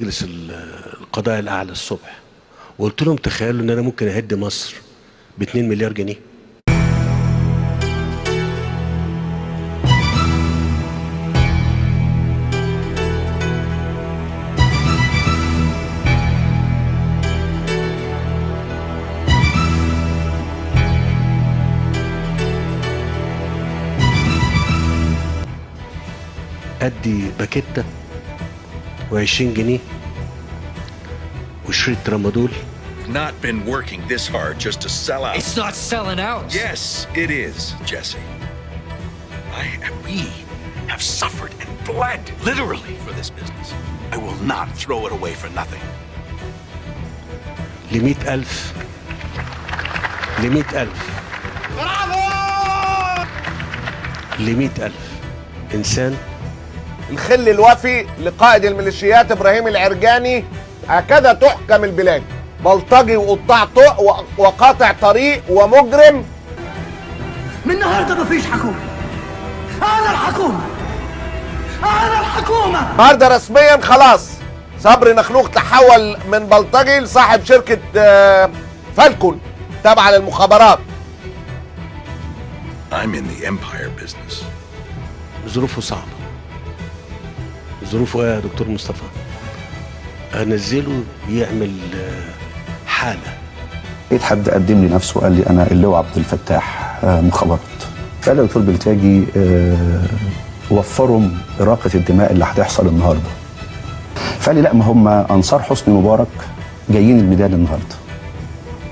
مجلس القضاء الأعلى الصبح وقلت لهم تخيلوا إن أنا ممكن أهد مصر ب2 مليار جنيه. أدي باكيتة و20 جنيه وشريط ترامادول. Not been working this hard just to sell out. It's not selling out. Yes, it is, Jesse. We have suffered and bled literally for this business. I will not throw it away for nothing. ل100,000 برافو ل100,000 إنسان. الخل الوفي لقائد الميليشيات إبراهيم العرجاني. هكذا تحكم البلاد، بلطجي وقطاع طوق وقاطع طريق ومجرم. من النهارده مفيش حكومة، أنا الحكومة، أنا الحكومة. النهارده رسميا خلاص صبري نخلوق تحول من بلطجي لصاحب شركة فالكون تابعة للمخابرات. I'm in the empire business. ظروفه صعبة. ظروفه ايه يا دكتور مصطفى؟ انزله يعمل حالة. لقيت حد قدم لي نفسه وقال لي انا اللواء عبد الفتاح مخابرات. فقال لي دكتور بلتاجي وفروا إراقة الدماء اللي هتحصل النهارده. فقال لي لا، ما هم انصار حسني مبارك جايين الميدان النهارده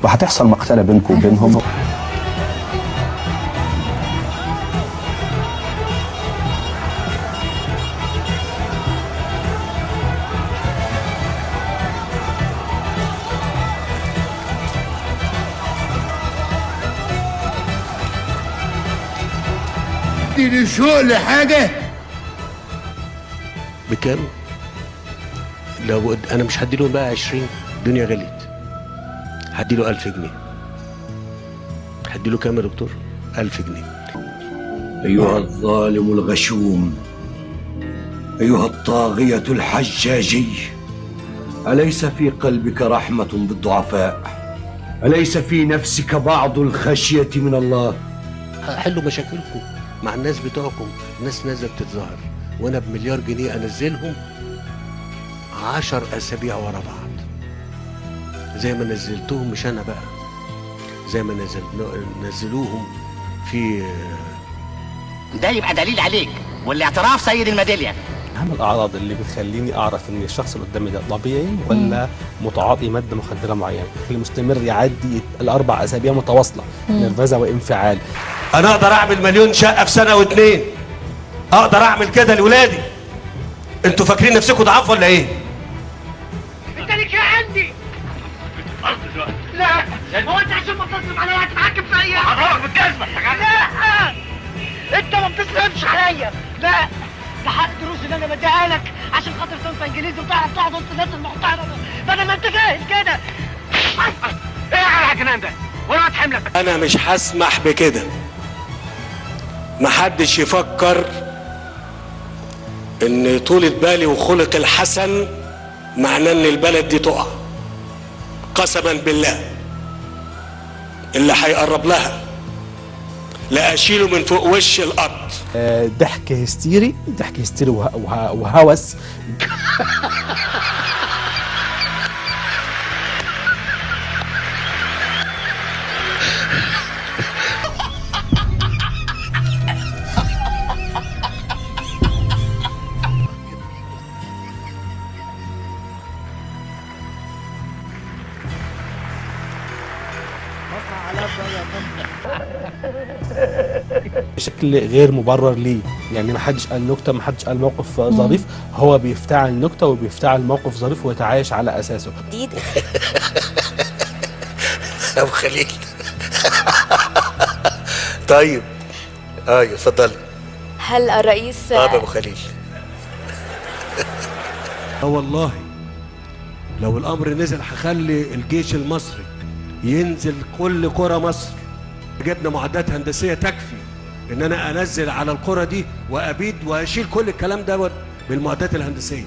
وهتحصل مقتله بينكم وبينهم. دي شغل حاجة بكام؟ لو انا مش هديله بقى 20، الدنيا غليت. هديله 1000 جنيه. هديله كام يا دكتور؟ 1000 جنيه. أيها الظالم الغشوم، أيها الطاغية الحجاجي، أليس في قلبك رحمة بالضعفاء؟ أليس في نفسك بعض الخشية من الله؟ حلوا مشاكلكم مع الناس بتوعكم. الناس نازله بتتظاهر وانا بمليار جنيه انزلهم 10 أسابيع ورا بعض زي ما نزلتهم. مش انا بقى، زي ما نزلوهم في. ده يبقى دليل عليك والاعتراف سيد الميداليه. اهم الاعراض اللي بتخليني اعرف ان الشخص اللي قدامي ده طبيعي ولا متعاطي ماده مخدره معينه. المستمر يعدي ال4 أسابيع متواصله نرفزه وانفعال. انا اقدر اعمل مليون شقه في سنه و2. اقدر اعمل كده لاولادي. انتوا فاكرين نفسكم ضعاف ولا ايه؟ انت ليك عندي. لا هو انت عشان ما تصرف عليا هتتحكم فيا؟ هضربك بالجزمه. لا انت ما بتصرفش عليا. لا ده حق الدروس اللي انا بديها لك عشان خاطر تنسى انجليزي وتعرف تقعد وسط الناس المحترمه بدل ما انت جاهز كده. ايه على الجنان ده؟ وانا هتحملك. انا مش هسمح بكده. محدش يفكر ان طولة بالي وخلق الحسن معناه ان البلد دي تقع. قسما بالله اللي هيقرب لها لا اشيله من فوق وش الارض. ضحك هستيري، ضحك هستيري وهوس. بشكل غير مبرر ليه. يعني ما حدش قال نكته، ما حدش قال موقف ظريف، هو بيفتعل نكته وبيفتعل موقف ظريف ويتعايش على اساسه. جديد ابو خليل. طيب ايوه اتفضلي. هل الرئيس ابو خليل. والله لو الامر نزل هخلي الجيش المصري ينزل كل قرى مصر. جبنا معدات هندسيه تكفي ان انا انزل على القرى دي وابيد واشيل كل الكلام ده بالمعدات الهندسيه.